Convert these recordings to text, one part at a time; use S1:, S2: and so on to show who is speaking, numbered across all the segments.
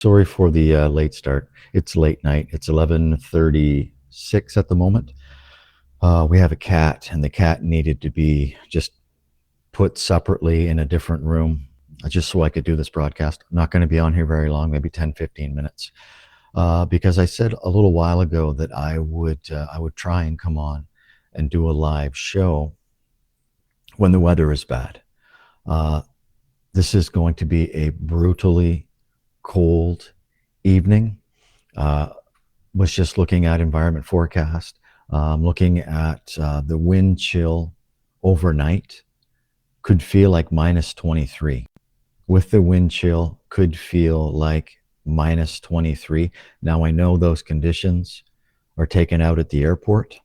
S1: Sorry for the late start. It's late night. It's 11:36 at the moment. We have a cat, and the cat needed to be just put separately in a different room just so I could do this broadcast. I'm not going to be on here very long, maybe 10, 15 minutes, because I said a little while ago that I would try and come on and do a live show when the weather is bad. Uh, this is going to be a brutally cold evening. Uh, was just looking at environment forecast, looking at the wind chill overnight could feel like minus 23. With the wind chill, could feel like minus 23. Now I know those conditions are taken out at the airport,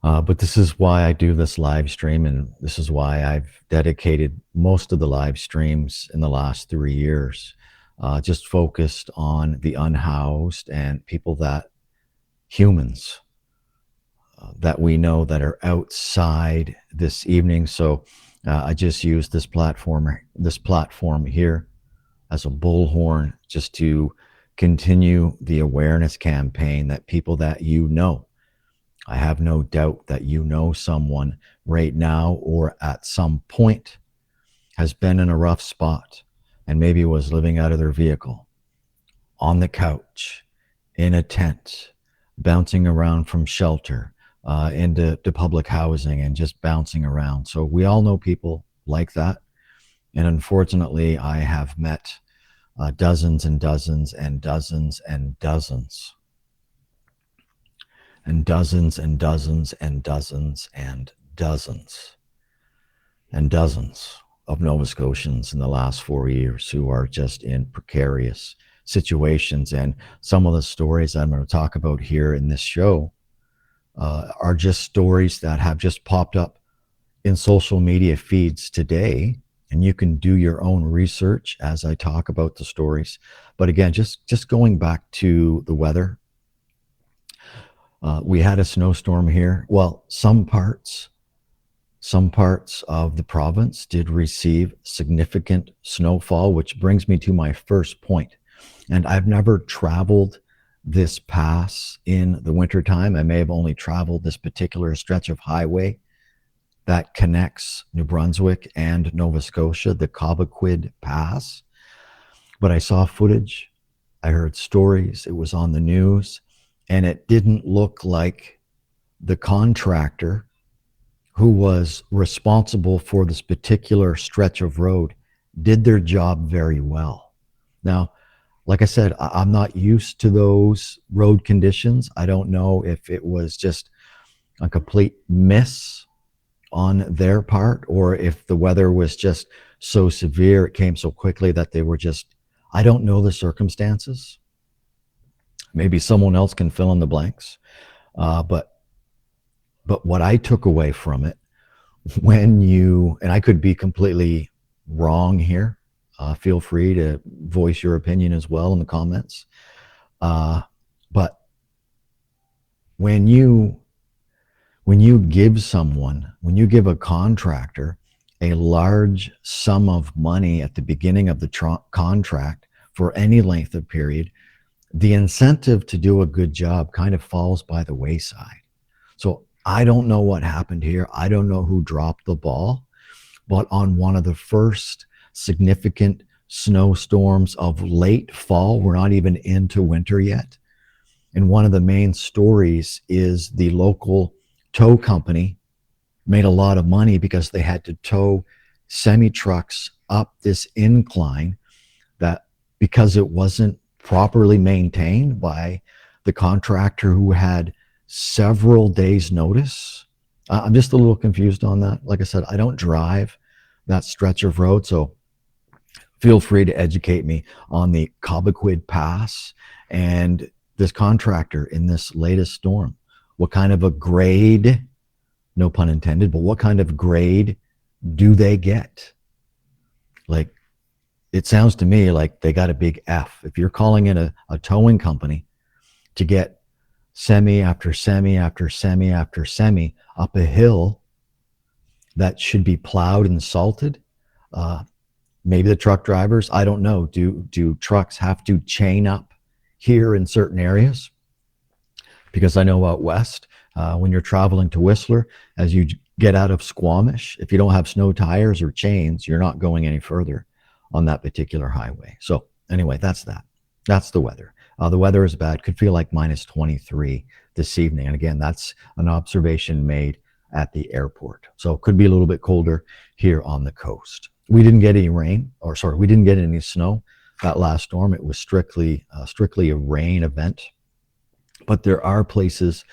S1: but this is why I do this live stream, and this is why I've dedicated most of the live streams in the last 3 years, just focused on the unhoused and people humans that we know that are outside this evening. So I just use this platform here as a bullhorn just to continue the awareness campaign that people that I have no doubt that you know someone right now or at some point has been in a rough spot and maybe was living out of their vehicle, on the couch, in a tent, bouncing around from shelter into public housing and just bouncing around. So we all know people like that. And unfortunately, I have met dozens and dozens and dozens and dozens and dozens and dozens and dozens and dozens and dozens of Nova Scotians in the last 4 years who are just in precarious situations. And some of the stories I'm going to talk about here in this show are just stories that have just popped up in social media feeds today. And you can do your own research as I talk about the stories. But again, just going back to the weather, we had a snowstorm here. Well, some parts of the province did receive significant snowfall, which brings me to my first point. And I've never traveled this pass in the wintertime. I may have only traveled this particular stretch of highway that connects New Brunswick and Nova Scotia, the Cobequid Pass. But I saw footage, I heard stories, it was on the news, and it didn't look like the contractor who was responsible for this particular stretch of road did their job very well. Now, like I said, I'm not used to those road conditions. I don't know if it was just a complete miss on their part or if the weather was just so severe, it came so quickly that they were just, I don't know the circumstances. Maybe someone else can fill in the blanks. But what I took away from it, and I could be completely wrong here, feel free to voice your opinion as well in the comments. But when you give a contractor a large sum of money at the beginning of the contract for any length of period, the incentive to do a good job kind of falls by the wayside. So I don't know what happened here. I don't know who dropped the ball, but on one of the first significant snowstorms of late fall, we're not even into winter yet. And one of the main stories is the local tow company made a lot of money because they had to tow semi-trucks up this incline that, because it wasn't properly maintained by the contractor who had several days notice. I'm just a little confused on that. Like I said, I don't drive that stretch of road, so feel free to educate me on the Cobequid Pass and this contractor in this latest storm. What kind of a grade, no pun intended, but what kind of grade do they get? Like, it sounds to me like they got a big F. If you're calling in a towing company to get semi after semi after semi after semi up a hill that should be plowed and salted, maybe the truck drivers, I don't know. Do trucks have to chain up here in certain areas? Because I know out west, when you're traveling to Whistler, as you get out of Squamish, if you don't have snow tires or chains, you're not going any further on that particular highway. So anyway, that's that. That's the weather. The weather is bad. Could feel like minus 23 this evening. And again, that's an observation made at the airport. So it could be a little bit colder here on the coast. We didn't get any rain, or sorry, we didn't get any snow that last storm. It was strictly a rain event. But there are places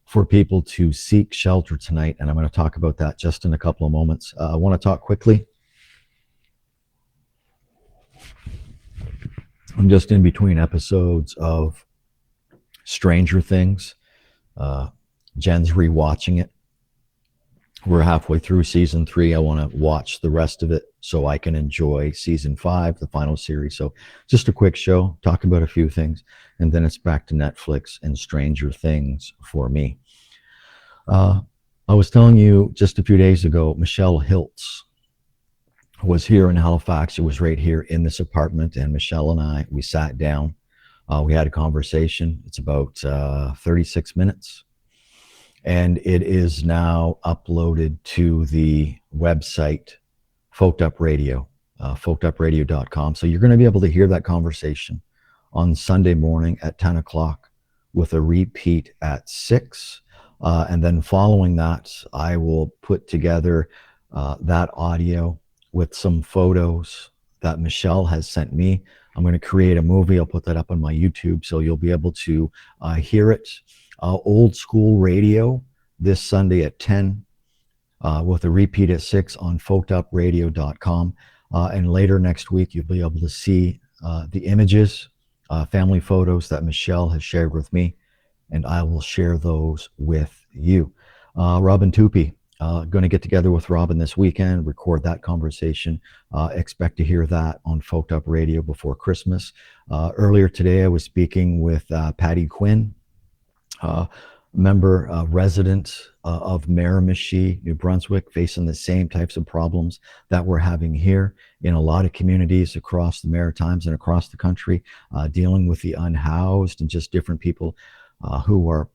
S1: for people to seek shelter tonight, and I'm going to talk about that just in a couple of moments. I want to talk quickly. I'm just in between episodes of Stranger Things. Jen's rewatching it. We're halfway through season 3. I want to watch the rest of it so I can enjoy season 5, the final series. So just a quick show, talk about a few things, and then it's back to Netflix and Stranger Things for me. I was telling you just a few days ago, Michelle Hiltz was here in Halifax. It was right here in this apartment, and Michelle and I, we sat down. We had a conversation. It's about 36 minutes. And it is now uploaded to the website, Folked Up Radio, folkedupradio.com. So you're going to be able to hear that conversation on Sunday morning at 10 o'clock with a repeat at 6. And then following that, I will put together that audio with some photos that Michelle has sent me. I'm going to create a movie. I'll put that up on my YouTube, so you'll be able to hear it. Old school radio this Sunday at 10 with a repeat at 6 on folkedupradio.com. And later next week, you'll be able to see the images, family photos that Michelle has shared with me, and I will share those with you. Robin Tupi, going to get together with Robin this weekend, record that conversation. Expect to hear that on Folked Up Radio before Christmas. Earlier today, I was speaking with Patty Quinn, member, resident of Miramichi, New Brunswick, facing the same types of problems that we're having here in a lot of communities across the Maritimes and across the country, dealing with the unhoused and just different people who are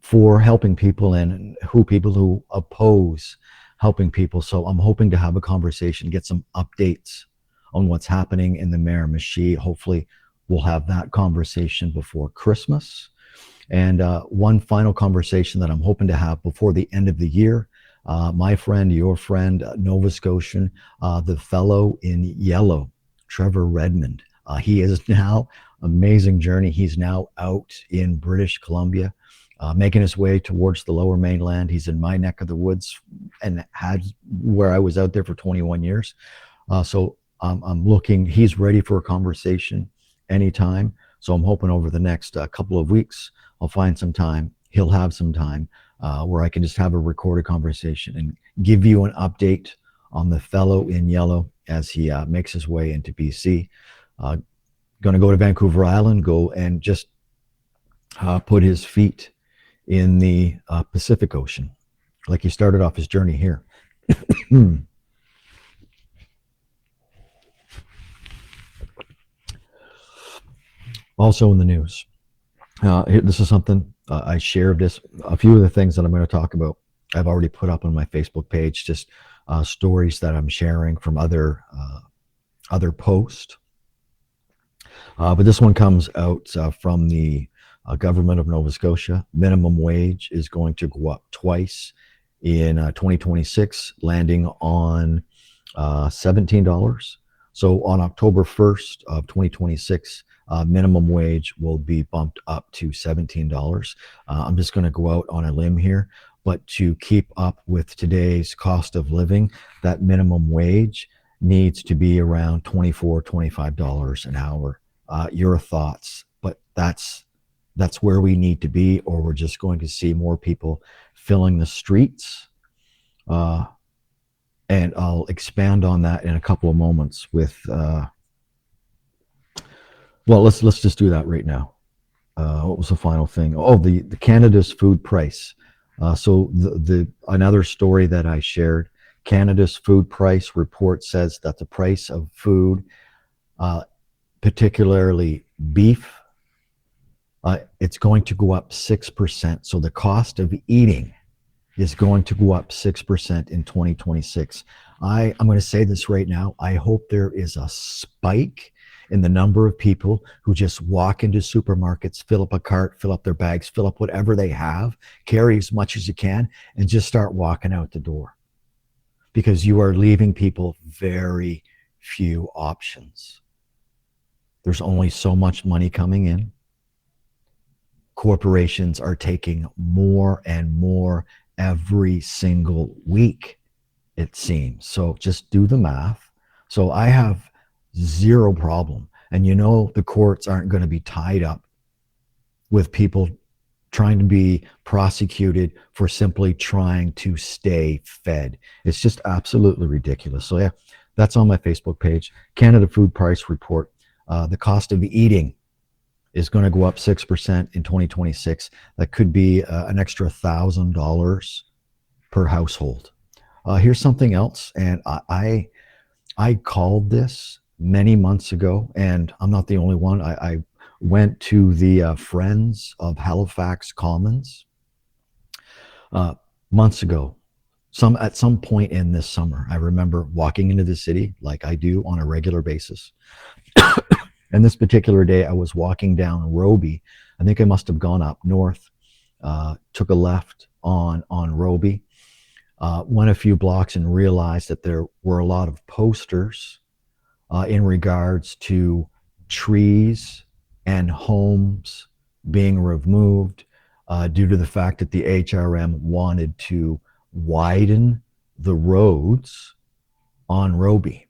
S1: for helping people and people who oppose helping people. So I'm hoping to have a conversation, get some updates on what's happening in the Miramichi. Hopefully we'll have that conversation before Christmas. And one final conversation that I'm hoping to have before the end of the year. My friend, your friend, Nova Scotian, the fellow in yellow, Trevor Redmond. He is now, amazing journey. He's now out in British Columbia, making his way towards the lower mainland. He's in my neck of the woods and had where I was out there for 21 years. So I'm looking, he's ready for a conversation anytime. So I'm hoping over the next couple of weeks, I'll find some time. He'll have some time where I can just have a recorded conversation and give you an update on the fellow in yellow as he makes his way into BC. Going to go to Vancouver Island, go and just put his feet in the Pacific Ocean, like he started off his journey here. Also in the news, this is something I shared this. A few of the things that I'm going to talk about, I've already put up on my Facebook page, just stories that I'm sharing from other posts. But this one comes out from the government of Nova Scotia. Minimum wage is going to go up twice in 2026, landing on $17. So on October 1st of 2026, minimum wage will be bumped up to $17. I'm just going to go out on a limb here, but to keep up with today's cost of living, that minimum wage needs to be around $24, $25 an hour. Your thoughts, but that's where we need to be, or we're just going to see more people filling the streets. And I'll expand on that in a couple of moments with, well, let's just do that right now. What was the final thing? Oh, the Canada's food price. So the another story that I shared Canada's food price report says that the price of food, uh, particularly beef, it's going to go up 6%. So the cost of eating is going to go up 6% in 2026. I'm going to say this right now. I hope there is a spike in the number of people who just walk into supermarkets, fill up a cart, fill up their bags, fill up whatever they have, carry as much as you can, and just start walking out the door. Because you are leaving people very few options. There's only so much money coming in. Corporations are taking more and more every single week, it seems. So just do the math. So I have zero problem. And you know, the courts aren't going to be tied up with people trying to be prosecuted for simply trying to stay fed. It's just absolutely ridiculous. So yeah, that's on my Facebook page. Canada Food Price Report. The cost of eating is going to go up 6% in 2026. That could be an extra $1,000 per household. Here's something else, and I called this many months ago, and I'm not the only one. I went to the Friends of Halifax Commons months ago. At some point in this summer, I remember walking into the city like I do on a regular basis. And this particular day, I was walking down Robie. I think I must have gone up north, took a left on Robie, went a few blocks and realized that there were a lot of posters in regards to trees and homes being removed due to the fact that the HRM wanted to widen the roads on Robie.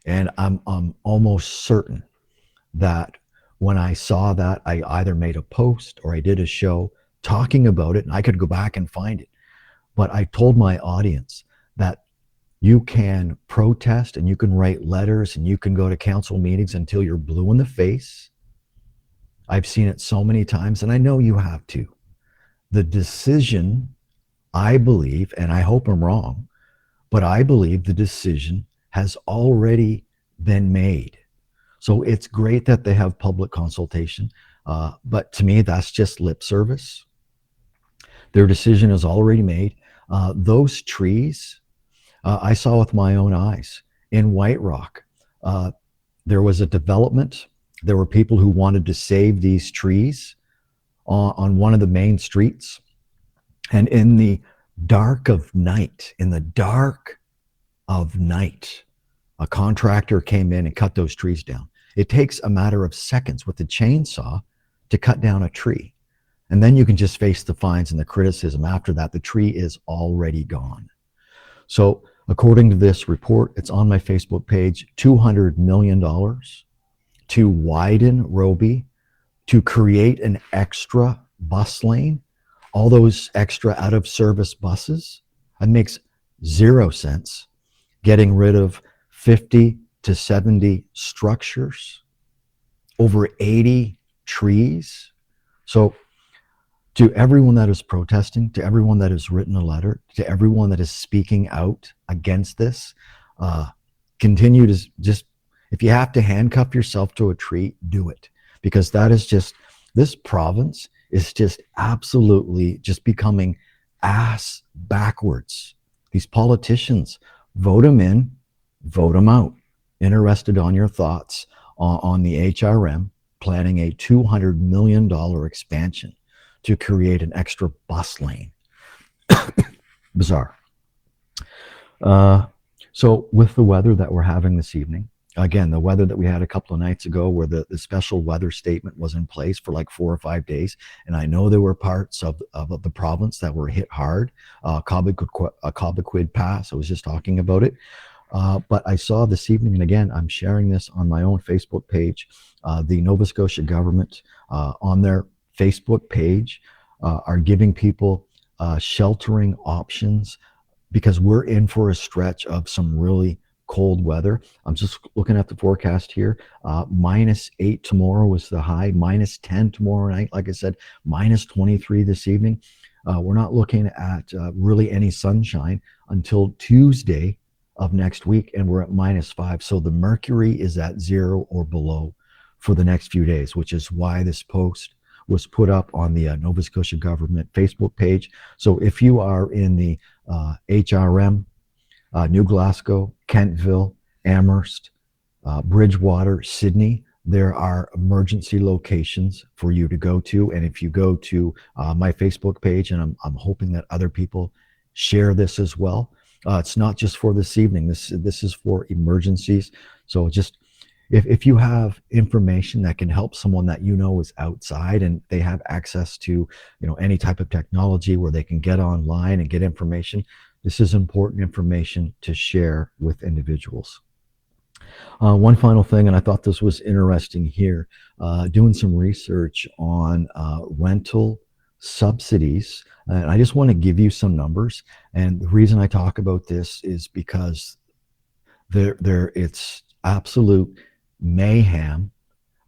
S1: And I'm almost certain that when I saw that, I either made a post or I did a show talking about it, and I could go back and find it. But I told my audience that you can protest and you can write letters and you can go to council meetings until you're blue in the face. I've seen it so many times, and I know you have too. The decision, I believe, and I hope I'm wrong, but I believe the decision has already been made. So it's great that they have public consultation, but to me, that's just lip service. Their decision is already made. Those trees, I saw with my own eyes in White Rock. There was a development. There were people who wanted to save these trees on one of the main streets. And in the dark of night, a contractor came in and cut those trees down. It takes a matter of seconds with the chainsaw to cut down a tree. And then you can just face the fines and the criticism. After that, the tree is already gone. So according to this report, it's on my Facebook page, $200 million to widen Robie, to create an extra bus lane, all those extra out of service buses. It makes zero sense. Getting rid of 50 to 70 structures, over 80 trees. So to everyone that is protesting, to everyone that has written a letter, to everyone that is speaking out against this, continue to just, if you have to handcuff yourself to a tree, do it. Because that is just, this province is just absolutely just becoming ass backwards. These politicians, vote them in, vote them out. Interested on your thoughts on the HRM planning a $200 million expansion to create an extra bus lane. Bizarre. So with the weather that we're having this evening, again, the weather that we had a couple of nights ago where the special weather statement was in place for like 4 or 5 days. And I know there were parts of the province that were hit hard. Cobequid Pass, I was just talking about it. But I saw this evening, and again, I'm sharing this on my own Facebook page, the Nova Scotia government on their Facebook page are giving people sheltering options because we're in for a stretch of some really cold weather. I'm just looking at the forecast here. -8 tomorrow was the high, -10 tomorrow night. Like I said, -23 this evening. We're not looking at really any sunshine until Tuesday of next week, and we're at -5. So the mercury is at 0 or below for the next few days, which is why this post was put up on the Nova Scotia government Facebook page. So if you are in the HRM, New Glasgow, Kentville, Amherst, Bridgewater, Sydney, there are emergency locations for you to go to. And if you go to my Facebook page, and I'm hoping that other people share this as well, it's not just for this evening. This is for emergencies. So just if you have information that can help someone that you know is outside and they have access to any type of technology where they can get online and get information, this is important information to share with individuals. One final thing, and I thought this was interesting here, doing some research on rental subsidies. And I just want to give you some numbers. And the reason I talk about this is because it's absolute mayhem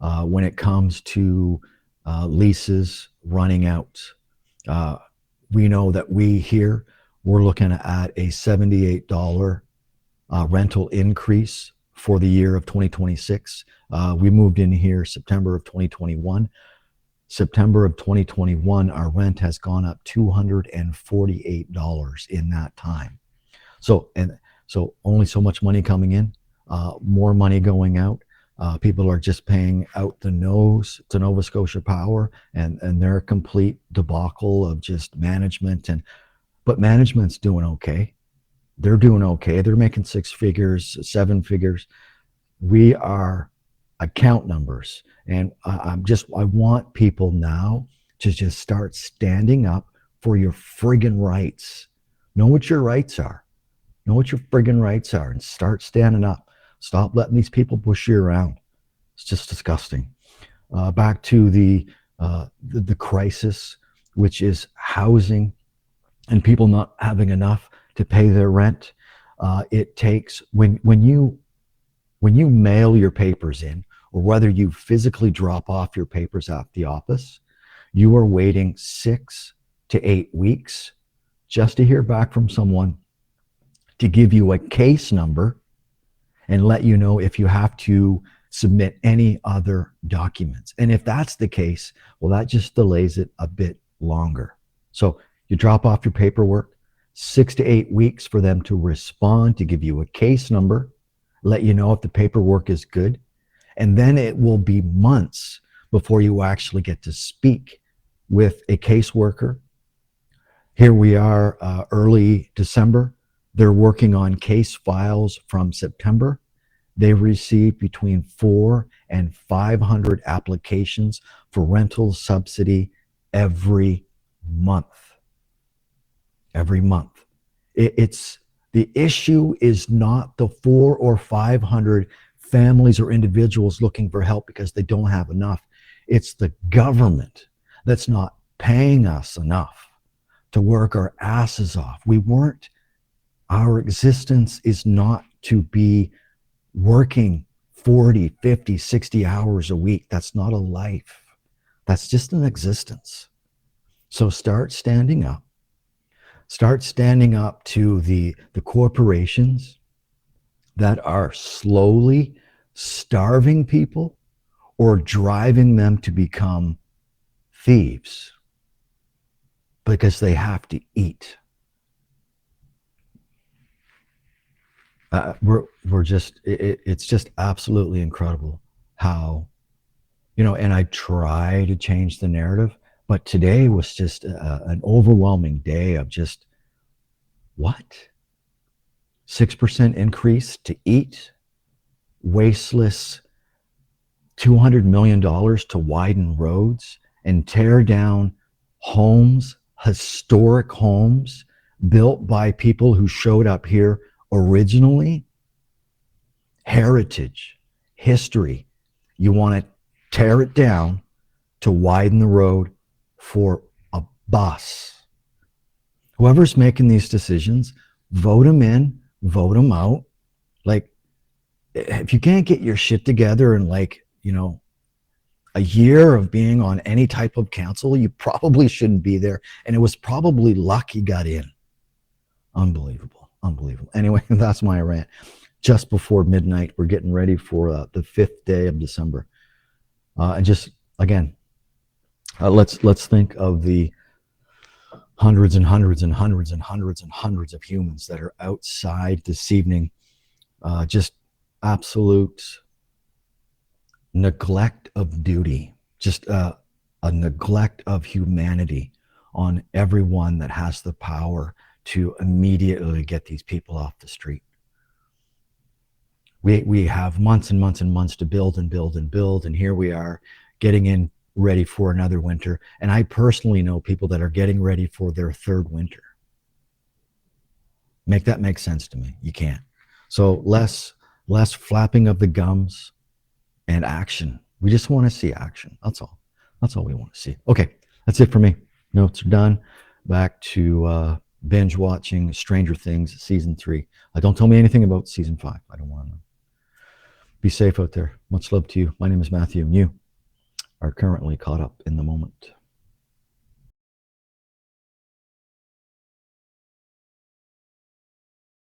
S1: when it comes to leases running out. We know that we're looking at a $78 rental increase for the year of 2026. We moved in here September of 2021. September of 2021, our rent has gone up $248 in that time. So only so much money coming in, more money going out. People are just paying out the nose to Nova Scotia Power and their complete debacle of just management. But management's doing okay. They're doing okay. They're making 6 figures, 7 figures. We are account numbers. And I want people now to just start standing up for your friggin' rights. Know what your rights are. Know what your friggin' rights are and start standing up. Stop letting these people push you around. It's just disgusting. Back to the crisis, which is housing and people not having enough to pay their rent. It takes when you mail your papers in, or whether you physically drop off your papers at the office, you are waiting 6 to 8 weeks just to hear back from someone to give you a case number and let you know if you have to submit any other documents. And if that's the case, well, that just delays it a bit longer. So you drop off your paperwork, 6 to 8 weeks for them to respond, to give you a case number, let you know if the paperwork is good. And then it will be months before you actually get to speak with a caseworker. Here we are, early December. They're working on case files from September. They received between 400 and 500 applications for rental subsidy every month. Every month. The issue is not the 400 or 500 families or individuals looking for help because they don't have enough. It's the government that's not paying us enough to work our asses off. Our existence is not to be working 40, 50, 60 hours a week. That's not a life. That's just an existence. So start standing up. Start standing up to the corporations that are slowly starving people or driving them to become thieves because they have to eat. It's just absolutely incredible how, and I try to change the narrative, but today was just an overwhelming day of just, what? 6% increase to eat, wasteless $200 million to widen roads and tear down homes, historic homes built by people who showed up here originally. Heritage, history. You want to tear it down to widen the road for a bus. Whoever's making these decisions, vote them in, vote them out. Like, if you can't get your shit together and a year of being on any type of council, you probably shouldn't be there. And it was probably luck he got in. Unbelievable. Unbelievable. Anyway, that's my rant. Just before midnight, we're getting ready for the 5th day of December. And just, again, let's think of the hundreds and hundreds and hundreds and hundreds and hundreds of humans that are outside this evening. Just absolute neglect of duty, just a neglect of humanity on everyone that has the power to immediately get these people off the street. We have months and months and months to build and build and build, and here we are getting in ready for another winter. And I personally know people that are getting ready for their 3rd winter. Make that make sense to me. You can't. So less flapping of the gums and action. We just want to see action. That's all. That's all we want to see. Okay, that's it for me. Notes are done. Back to binge watching Stranger Things season 3. Don't tell me anything about season 5. I don't want to know. Be safe out there. Much love to you. My name is Matthew, and you are currently caught up in the moment.